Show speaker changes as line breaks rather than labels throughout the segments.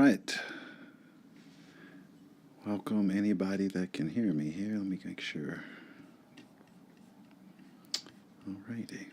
right. Welcome anybody that can hear me here. Let me make sure. Alrighty.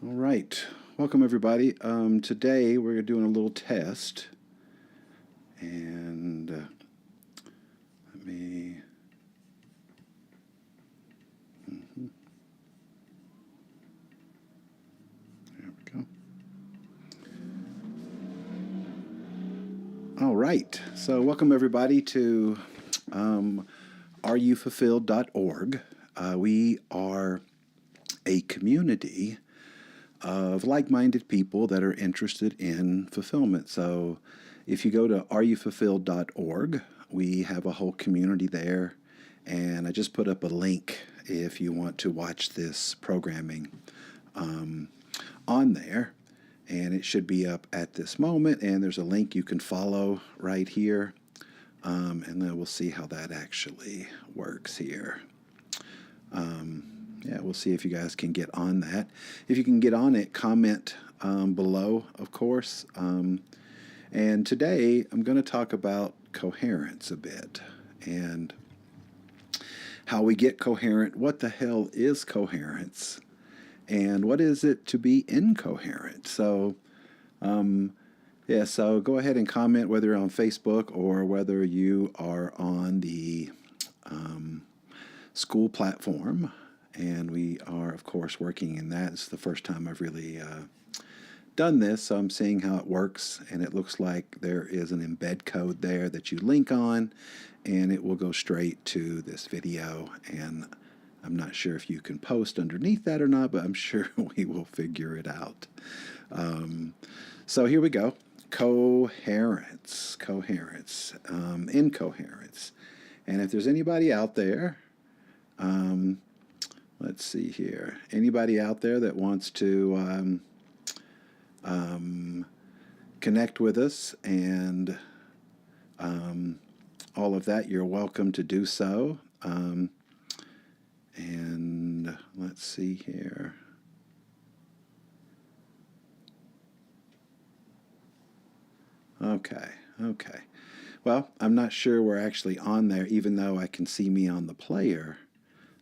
All right. Welcome everybody. Today we're doing a little test, and let me. There we go. All right. So welcome everybody to areyoufulfilled.org. We are a community of like-minded people that are interested in fulfillment. So if you go to areyoufulfilled.org, we have a whole community there, and I just put up a link if you want to watch this programming on there, and it should be up at this moment, and there's a link you can follow right here, and then we'll see how that actually works here. Yeah, we'll see if you guys can get on that. If you can get on it, comment below, of course. And today I'm going to talk about coherence a bit and how we get coherent, what the hell is coherence, and what is it to be incoherent. So, yeah, so go ahead and comment whether you're on Facebook or whether you are on the school platform. And we are, of course, working in that. It's the first time I've really done this, so I'm seeing how it works. And it looks like there is an embed code there that you link on, and it will go straight to this video. And I'm not sure if you can post underneath that or not, but I'm sure we will figure it out. So here we go. Coherence, incoherence. And if there's anybody out there, let's see here. Anybody out there that wants to connect with us and all of that, you're welcome to do so. And let's see here. Okay. Well, I'm not sure we're actually on there, even though I can see me on the player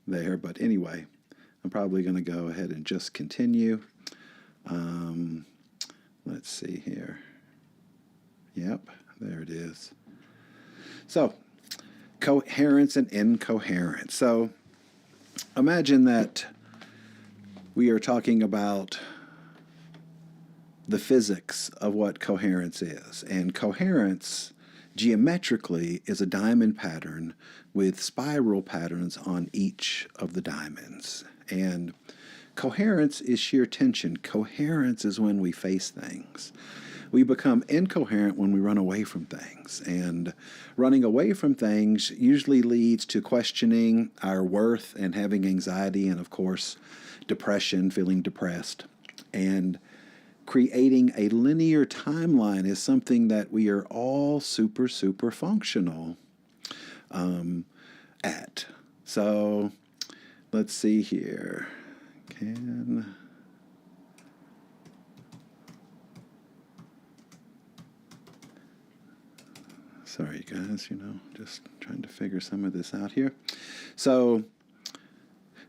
there, but anyway, I'm probably going to go ahead and just continue. Let's see here. Yep, there it is. So, coherence and incoherence. So, imagine that we are talking about the physics of what coherence is, and coherence geometrically is a diamond pattern with spiral patterns on each of the diamonds. And coherence is sheer tension. Coherence is when we face things. We become incoherent when we run away from things. And running away from things usually leads to questioning our worth and having anxiety and, of course, depression, feeling depressed. And creating a linear timeline is something that we are all super functional at. So let's see here. Sorry guys, just trying to figure some of this out here. So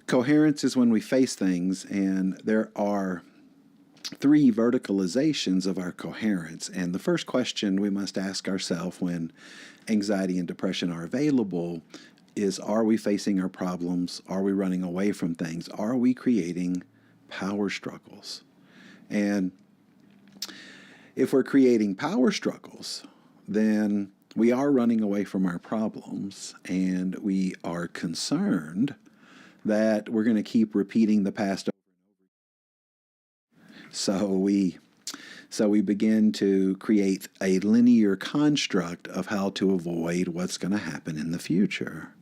coherence is when we face things, and there are three verticalizations of our coherence. And the first question we must ask ourselves when anxiety and depression are available is, are we facing our problems? Are we running away from things? Are we creating power struggles? And if we're creating power struggles, then we are running away from our problems, and we are concerned that we're going to keep repeating the past. So we begin to create a linear construct of how to avoid what's going to happen in the future.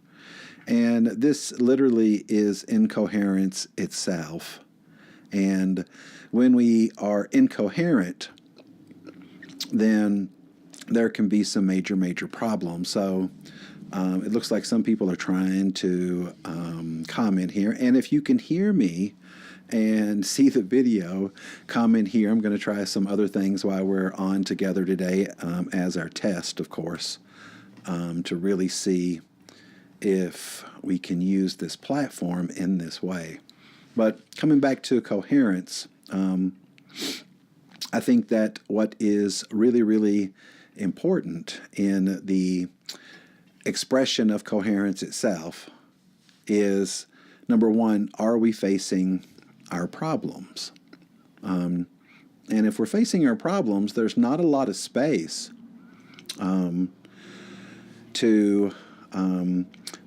And this literally is incoherence itself. And when we are incoherent, then there can be some major problems. So it looks like some people are trying to comment here. And if you can hear me and see the video, comment here. I'm going to try some other things while we're on together today as our test, of course, to really see if we can use this platform in this way. But coming back to coherence, I think that what is really important in the expression of coherence itself is, number one, are we facing our problems? And if we're facing our problems, there's not a lot of space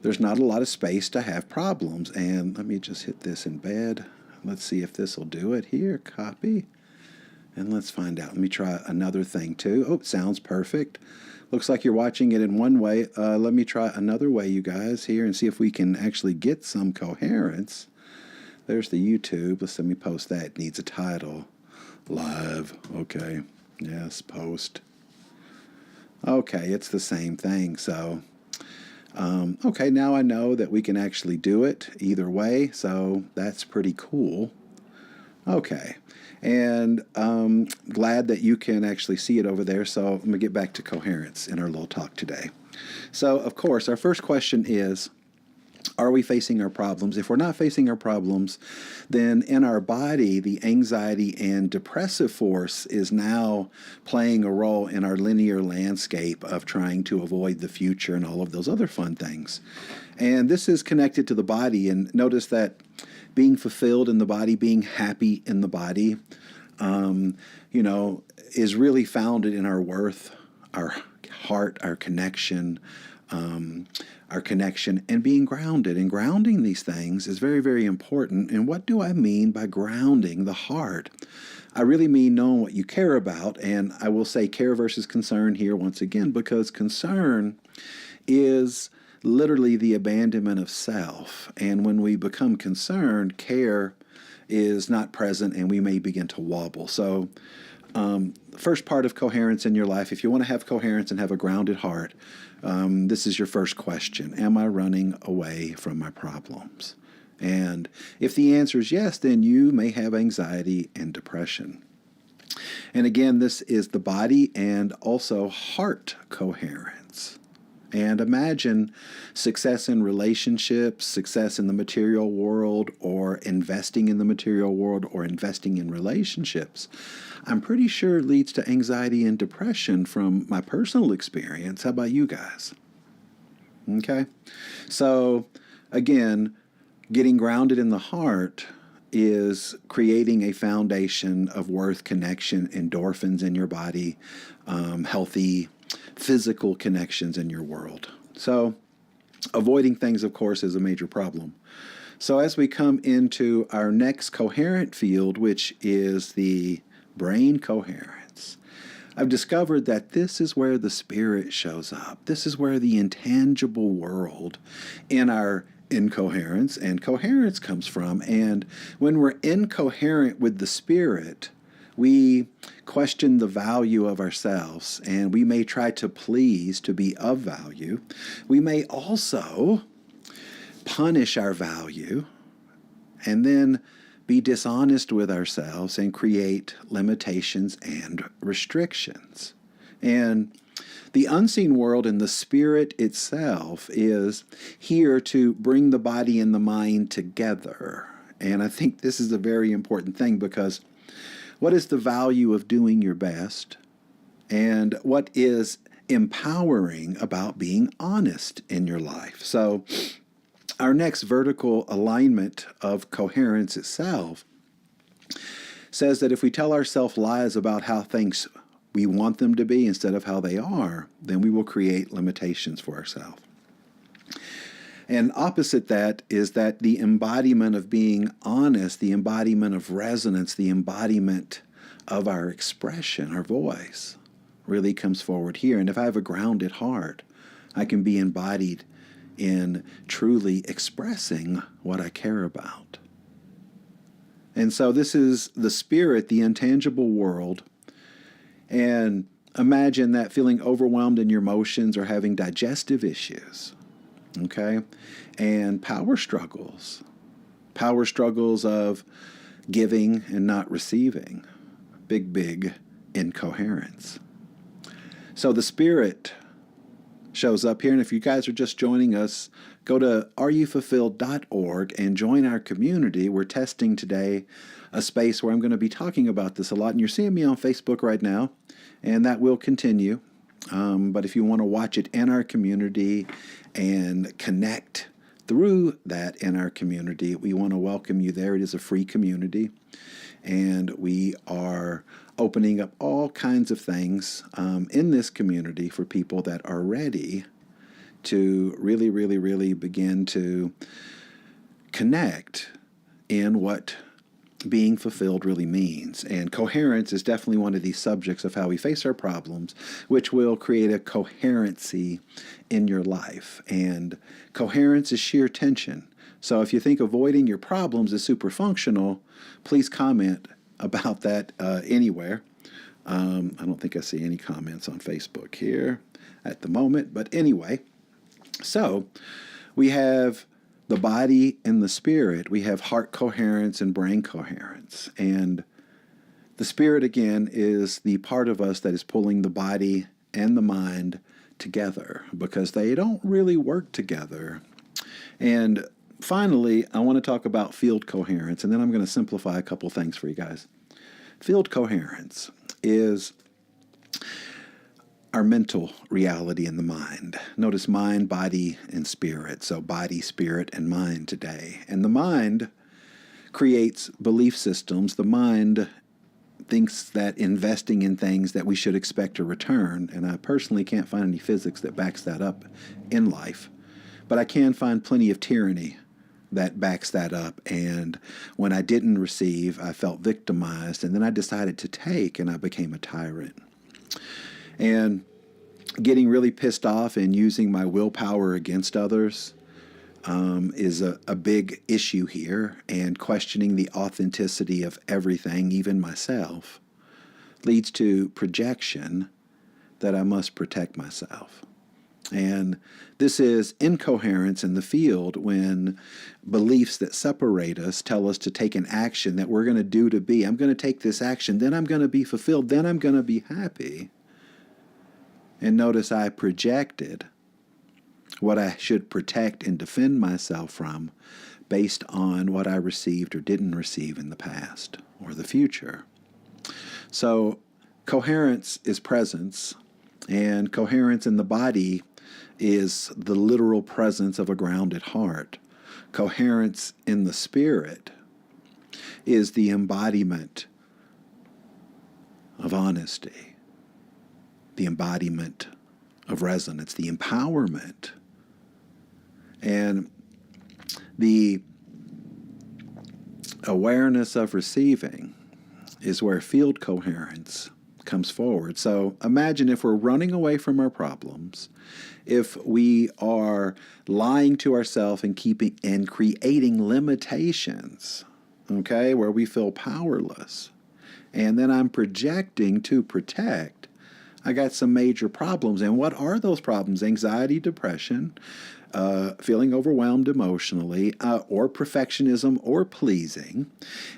there's not a lot of space to have problems. And let me just hit this in bed. Let's see if this will do it here. Copy. And let's find out. Let me try another thing too. Oh, it sounds perfect. Looks like you're watching it in one way. Let me try another way, you guys, here, and see if we can actually get some coherence. There's the YouTube. Let me post that. It needs a title. Live. Okay. Yes, post. Okay, it's the same thing. So, okay, now I know that we can actually do it either way. So that's pretty cool. Okay. And glad that you can actually see it over there. So let me get back to coherence in our little talk today. So, of course, our first question is, are we facing our problems? If we're not facing our problems, then in our body, the anxiety and depressive force is now playing a role in our linear landscape of trying to avoid the future and all of those other fun things. And this is connected to the body. And notice that being fulfilled in the body, being happy in the body, is really founded in our worth, our heart, our connection, and being grounded. And grounding these things is very important. And what do I mean by grounding the heart? I really mean knowing what you care about. And I will say care versus concern here once again, because concern is literally the abandonment of self. And when we become concerned, care is not present, and we may begin to wobble. So first part of coherence in your life, if you want to have coherence and have a grounded heart, this is your first question. Am I running away from my problems? And if the answer is yes, then you may have anxiety and depression. And again, this is the body and also heart coherence. And imagine success in relationships, success in the material world, or investing in the material world, or investing in relationships. I'm pretty sure it leads to anxiety and depression from my personal experience. How about you guys? Okay. So again, getting grounded in the heart is creating a foundation of worth, connection, endorphins in your body, healthy physical connections in your world. So avoiding things, of course, is a major problem. So as we come into our next coherent field, which is the brain coherence, I've discovered that this is where the spirit shows up. This is where the intangible world in our incoherence and coherence comes from. And when we're incoherent with the spirit, we question the value of ourselves, and we may try to please to be of value. We may also punish our value and then be dishonest with ourselves and create limitations and restrictions. And the unseen world and the spirit itself is here to bring the body and the mind together. And I think this is a very important thing, because what is the value of doing your best? And what is empowering about being honest in your life. So our next vertical alignment of coherence itself says that if we tell ourselves lies about how things we want them to be instead of how they are, then we will create limitations for ourselves. And opposite that is that the embodiment of being honest, the embodiment of resonance, the embodiment of our expression, our voice, really comes forward here. And if I have a grounded heart, I can be embodied in truly expressing what I care about. And so this is the spirit, the intangible world. And imagine that feeling overwhelmed in your emotions or having digestive issues, okay? And power struggles of giving and not receiving, big incoherence. So the spirit shows up here, and if you guys are just joining us, go to areyoufulfilled.org and join our community. We're testing today a space where I'm going to be talking about this a lot, and you're seeing me on Facebook right now, and that will continue. But if you want to watch it in our community and connect through that in our community, we want to welcome you there. It is a free community, and we are opening up all kinds of things in this community for people that are ready to really begin to connect in what being fulfilled really means. And coherence is definitely one of these subjects of how we face our problems, which will create a coherency in your life. And coherence is sheer tension. So if you think avoiding your problems is super functional, please comment about that anywhere. I don't think I see any comments on Facebook here at the moment, but anyway. So we have the body and the spirit. We have heart coherence and brain coherence. And the spirit, again, is the part of us that is pulling the body and the mind together because they don't really work together. And finally, I want to talk about field coherence, and then I'm going to simplify a couple things for you guys. Field coherence is our mental reality in the mind. Notice mind, body, and spirit. So body, spirit, and mind today. And the mind creates belief systems. The mind thinks that investing in things that we should expect a return, and I personally can't find any physics that backs that up in life, but I can find plenty of tyranny that backs that up. And when I didn't receive, I felt victimized, and then I decided to take, and I became a tyrant. And getting really pissed off and using my willpower against others is a big issue here, and questioning the authenticity of everything, even myself, leads to projection that I must protect myself. And this is incoherence in the field when beliefs that separate us tell us to take an action that we're going to do to be. I'm going to take this action, then I'm going to be fulfilled, then I'm going to be happy. And notice I projected what I should protect and defend myself from based on what I received or didn't receive in the past or the future. So coherence is presence, and coherence in the body is the literal presence of a grounded heart. Coherence in the spirit is the embodiment of honesty, the embodiment of resonance, the empowerment. And the awareness of receiving is where field coherence comes forward. So imagine if we're running away from our problems, if we are lying to ourselves and creating limitations, okay, where we feel powerless, and then I'm projecting to protect, I got some major problems. And what are those problems? Anxiety, depression, feeling overwhelmed emotionally, or perfectionism or pleasing.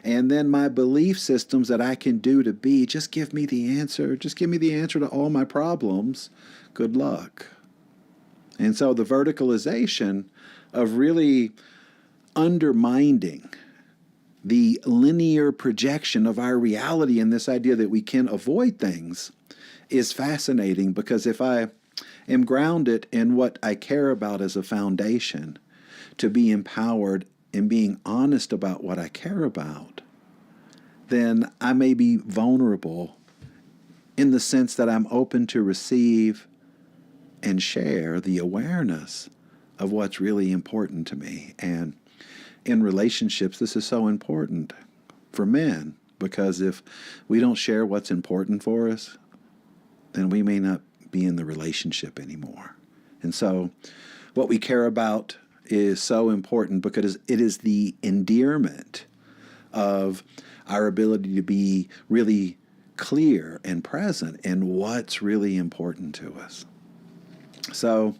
And then my belief systems that I can do to be, just give me the answer. Just give me the answer to all my problems. Good luck. And so the verticalization of really undermining the linear projection of our reality and this idea that we can avoid things is fascinating, because if I am grounded in what I care about as a foundation, to be empowered in being honest about what I care about, then I may be vulnerable in the sense that I'm open to receive and share the awareness of what's really important to me. And in relationships, this is so important for men, because if we don't share what's important for us, then we may not be in the relationship anymore. And so what we care about is so important because it is the endearment of our ability to be really clear and present in what's really important to us. So,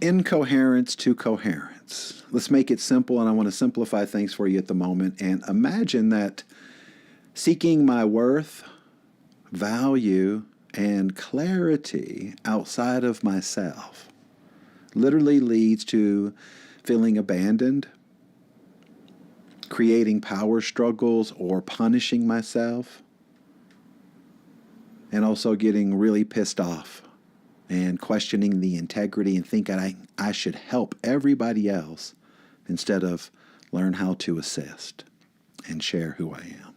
incoherence to coherence. Let's make it simple, and I want to simplify things for you at the moment. And imagine that seeking my worth, value, and clarity outside of myself literally leads to feeling abandoned, creating power struggles, or punishing myself, and also getting really pissed off and questioning the integrity and thinking I should help everybody else instead of learn how to assist and share who I am.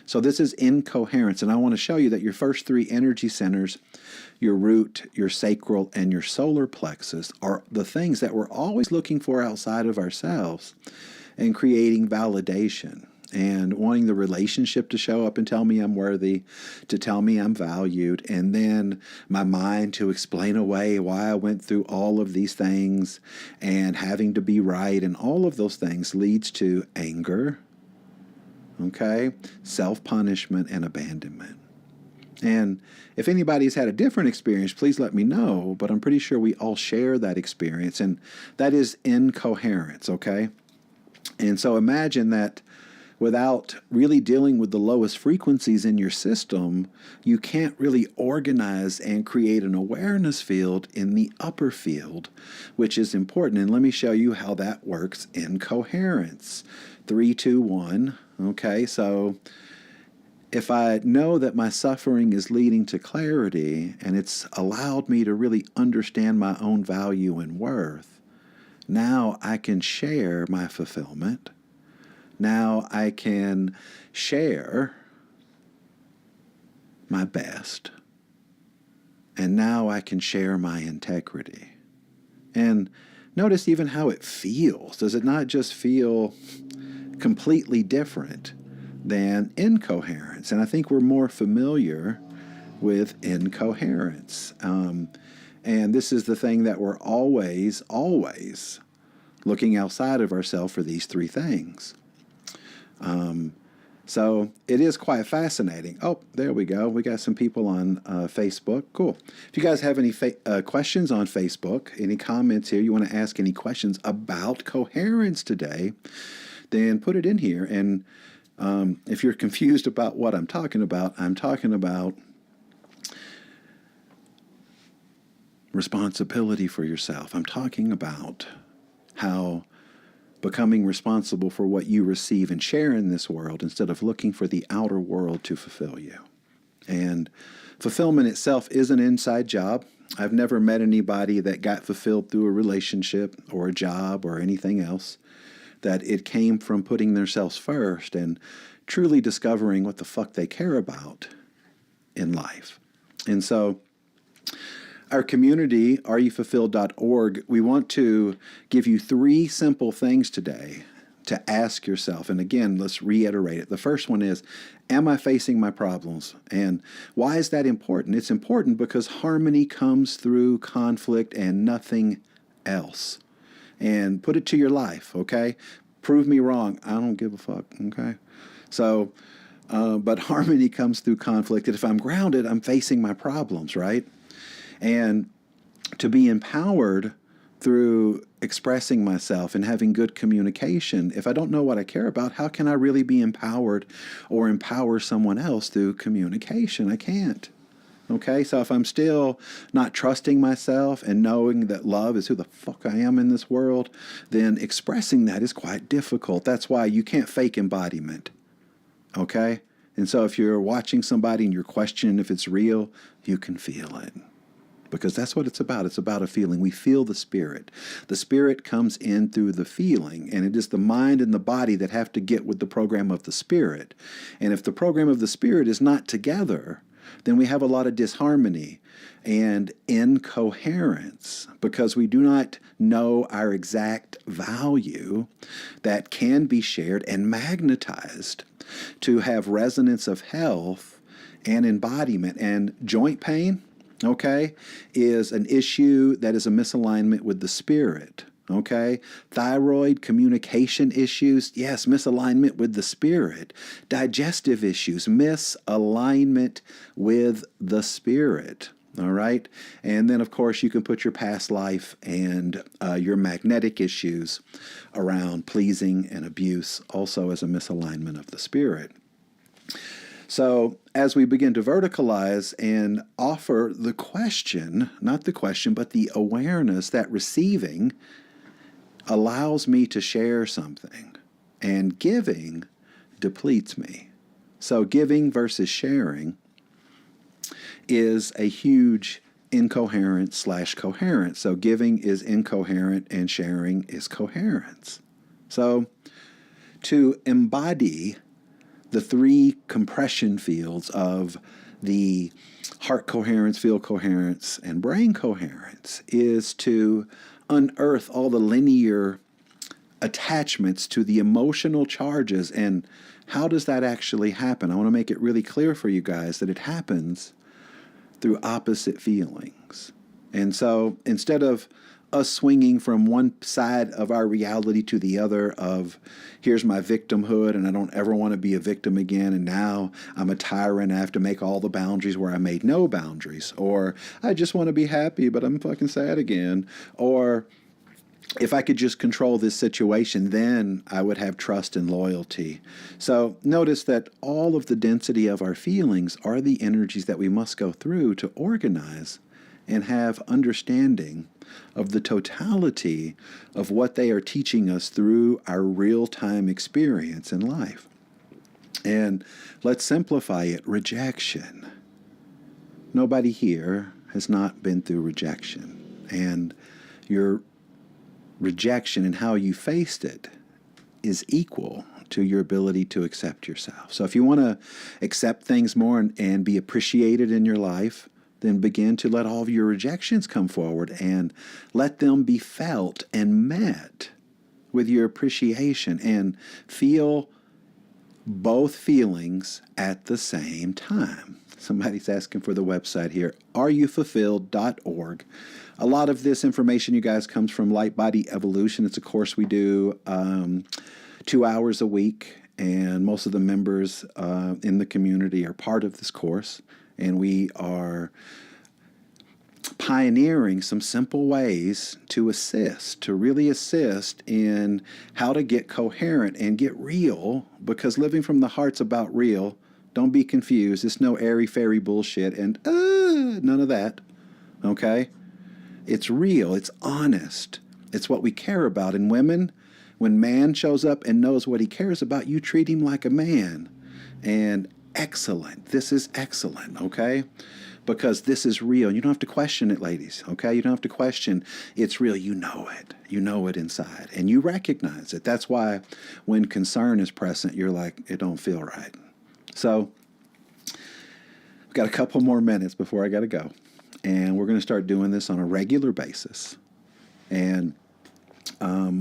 So this is incoherence, and I want to show you that your first three energy centers, your root, your sacral, and your solar plexus, are the things that we're always looking for outside of ourselves and creating validation and wanting the relationship to show up and tell me I'm worthy, to tell me I'm valued, and then my mind to explain away why I went through all of these things and having to be right, and all of those things leads to anger, okay, self-punishment, and abandonment. And if anybody's had a different experience, please let me know, but I'm pretty sure we all share that experience, and that is incoherence, okay? And so imagine that without really dealing with the lowest frequencies in your system, you can't really organize and create an awareness field in the upper field, which is important. And let me show you how that works in coherence. 3, 2, 1. Okay, so if I know that my suffering is leading to clarity and it's allowed me to really understand my own value and worth, now I can share my fulfillment. Now I can share my best. And now I can share my integrity. And notice even how it feels. Does it not just feel completely different than incoherence? And I think we're more familiar with incoherence. And this is the thing that we're always looking outside of ourselves for these three things. So it is quite fascinating. Oh, there we go. We got some people on Facebook. Cool. If you guys have any questions on Facebook, any comments here, you want to ask any questions about coherence today, then put it in here. And if you're confused about what I'm talking about responsibility for yourself. I'm talking about how becoming responsible for what you receive and share in this world instead of looking for the outer world to fulfill you. And fulfillment itself is an inside job. I've never met anybody that got fulfilled through a relationship or a job or anything else, that it came from putting themselves first and truly discovering what the fuck they care about in life. And so our community, areyoufulfilled.org, we want to give you 3 simple things today to ask yourself. And again, let's reiterate it. The first one is, am I facing my problems? And why is that important? It's important because harmony comes through conflict and nothing else. And put it to your life, okay? Prove me wrong. I don't give a fuck, okay? So, but harmony comes through conflict. And if I'm grounded, I'm facing my problems, right? And to be empowered through expressing myself and having good communication, if I don't know what I care about, how can I really be empowered or empower someone else through communication? I can't. Okay, so if I'm still not trusting myself and knowing that love is who the fuck I am in this world, then expressing that is quite difficult. That's why you can't fake embodiment. Okay? And so if you're watching somebody and you're questioning if it's real, you can feel it. because that's what it's about. It's about a feeling. We feel the Spirit. The Spirit comes in through the feeling, and it is the mind and the body that have to get with the program of the Spirit. And if the program of the Spirit is not together, then we have a lot of disharmony and incoherence, because we do not know our exact value that can be shared and magnetized to have resonance of health and embodiment. And joint pain, okay, is an issue that is a misalignment with the Spirit. Okay, thyroid communication issues, yes, misalignment with the Spirit. Digestive issues, misalignment with the Spirit. All right, and then of course you can put your past life and your magnetic issues around pleasing and abuse also as a misalignment of the Spirit. So as we begin to verticalize and offer the question, not the question, but the awareness that receiving allows me to share something, and giving depletes me. So giving versus sharing is a huge incoherence / coherence. So giving is incoherent and sharing is coherence. So to embody the three compression fields of the heart coherence, field coherence, and brain coherence is to unearth all the linear attachments to the emotional charges. And how does that actually happen? I want to make it really clear for you guys that it happens through opposite feelings. And so instead of us swinging from one side of our reality to the other of, here's my victimhood and I don't ever want to be a victim again, and now I'm a tyrant, I have to make all the boundaries where I made no boundaries, or I just want to be happy but I'm fucking sad again, or if I could just control this situation, then I would have trust and loyalty. So notice that all of the density of our feelings are the energies that we must go through to organize and have understanding of the totality of what they are teaching us through our real-time experience in life. And let's simplify it: rejection. Nobody here has not been through rejection. And your rejection and how you faced it is equal to your ability to accept yourself. So if you want to accept things more and be appreciated in your life, then begin to let all of your rejections come forward and let them be felt and met with your appreciation, and feel both feelings at the same time. Somebody's asking for the website here, areyoufulfilled.org. A lot of this information, you guys, comes from Light Body Evolution. It's a course we do 2 hours a week, and most of the members in the community are part of this course. And we are pioneering some simple ways to really assist in how to get coherent and get real, because living from the heart's about real. Don't be confused. It's no airy-fairy bullshit and none of that, okay? It's real. It's honest. It's what we care about. And women, when man shows up and knows what he cares about, you treat him like a man. And excellent. This is excellent, okay? Because this is real. You don't have to question it, ladies, okay? You don't have to question. It's real. You know it. You know it inside. And you recognize it. That's why when concern is present, you're like, it don't feel right. So we've got a couple more minutes before I got to go. And we're going to start doing this on a regular basis. And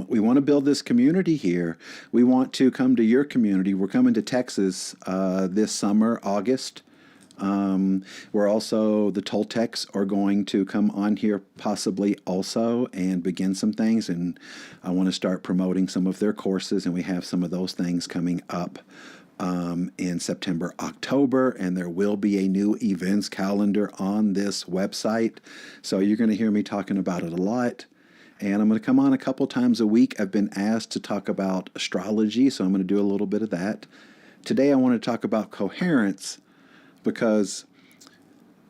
we want to build this community here. We want to come to your community. We're coming to Texas this summer, August. We're also, the Toltecs are going to come on here possibly also and begin some things. And I want to start promoting some of their courses. And we have some of those things coming up in September, October, and there will be a new events calendar on this website. So you're going to hear me talking about it a lot. And I'm going to come on a couple times a week. I've been asked to talk about astrology, so I'm going to do a little bit of that. Today I want to talk about coherence because,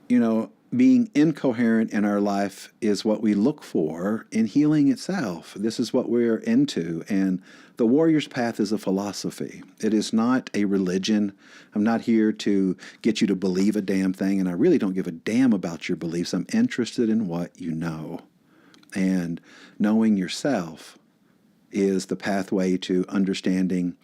you know, being incoherent in our life is what we look for in healing itself. This is what we're into. And the warrior's path is a philosophy. It is not a religion. I'm not here to get you to believe a damn thing, and I really don't give a damn about your beliefs. I'm interested in what you know. And knowing yourself is the pathway to understanding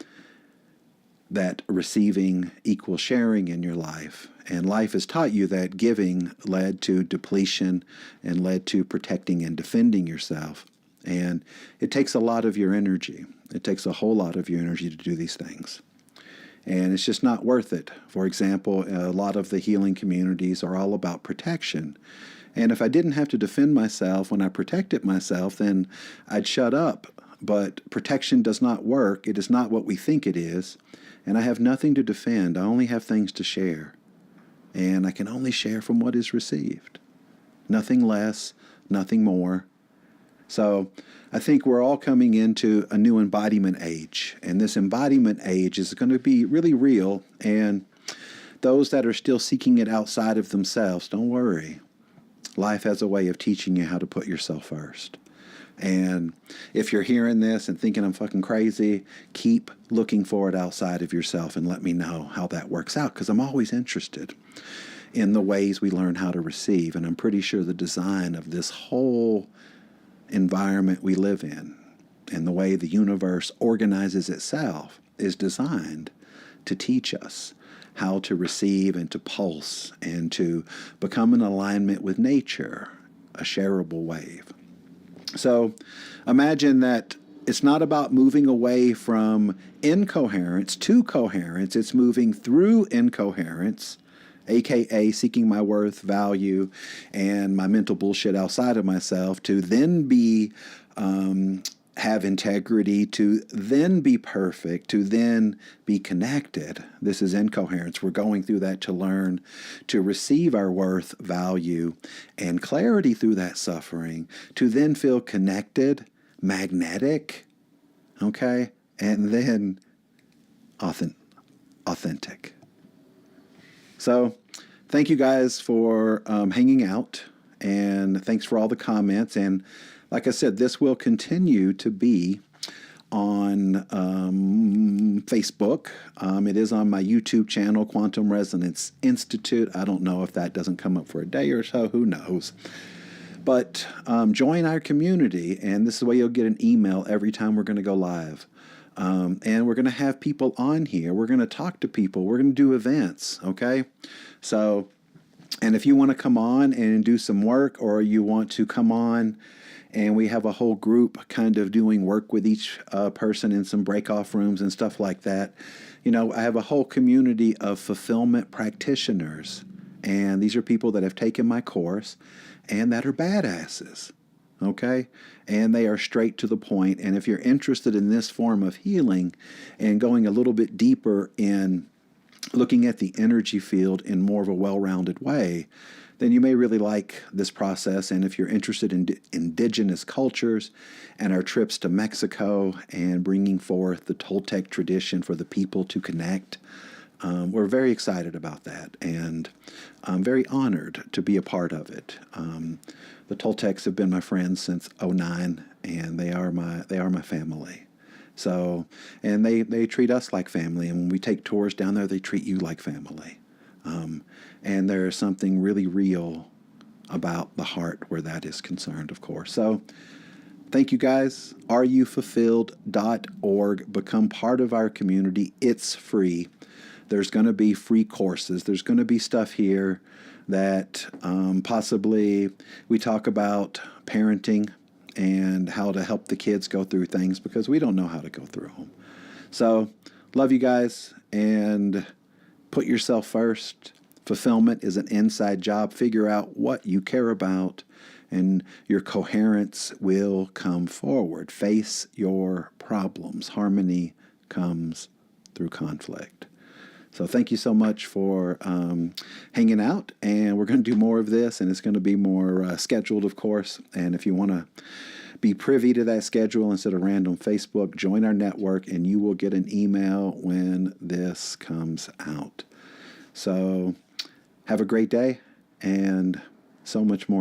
that receiving equals sharing in your life. And life has taught you that giving led to depletion and led to protecting and defending yourself. And it takes a lot of your energy. It takes a whole lot of your energy to do these things. And it's just not worth it. For example, a lot of the healing communities are all about protection. And if I didn't have to defend myself when I protected myself, then I'd shut up. But protection does not work. It is not what we think it is. And I have nothing to defend. I only have things to share. And I can only share from what is received. Nothing less, nothing more. So I think we're all coming into a new embodiment age. And this embodiment age is going to be really real. And those that are still seeking it outside of themselves, don't worry. Life has a way of teaching you how to put yourself first. And if you're hearing this and thinking I'm fucking crazy, keep looking for it outside of yourself and let me know how that works out, because I'm always interested in the ways we learn how to receive. And I'm pretty sure the design of this whole environment we live in and the way the universe organizes itself is designed to teach us how to receive and to pulse and to become in alignment with nature, a shareable wave. So imagine that it's not about moving away from incoherence to coherence. It's moving through incoherence, aka seeking my worth, value, and my mental bullshit outside of myself, to then be have integrity, to then be perfect, to then be connected. This is incoherence. We're going through that to learn to receive our worth, value, and clarity through that suffering, to then feel connected, magnetic, okay, and then authentic. So thank you guys for hanging out, and thanks for all the comments. And like I said, this will continue to be on Facebook. It is on my YouTube channel, Quantum Resonance Institute. I don't know if that doesn't come up for a day or so. Who knows? But join our community, and this is the way you'll get an email every time we're going to go live. And we're going to have people on here. We're going to talk to people. We're going to do events, okay? So, and if you want to come on and do some work, or you want to come on and we have a whole group kind of doing work with each person in some break-off rooms and stuff like that. You know, I have a whole community of fulfillment practitioners. And these are people that have taken my course and that are badasses, okay? And they are straight to the point. And if you're interested in this form of healing and going a little bit deeper in looking at the energy field in more of a well-rounded way, then you may really like this process. And if you're interested in indigenous cultures and our trips to Mexico and bringing forth the Toltec tradition for the people to connect, we're very excited about that. And I'm very honored to be a part of it. The Toltecs have been my friends since '09, and they are my family. So, and they treat us like family. And when we take tours down there, they treat you like family. And there's something really real about the heart where that is concerned, of course. So thank you guys. areyoufulfilled.org. Become part of our community. It's free. There's going to be free courses. There's going to be stuff here that possibly we talk about parenting and how to help the kids go through things, because we don't know how to go through them. So love you guys, and put yourself first. Fulfillment is an inside job. Figure out what you care about, and your coherence will come forward. Face your problems. Harmony comes through conflict. So thank you so much for hanging out, and we're going to do more of this, and it's going to be more scheduled, of course. And if you want to be privy to that schedule instead of random Facebook, join our network, and you will get an email when this comes out. So have a great day, and so much more.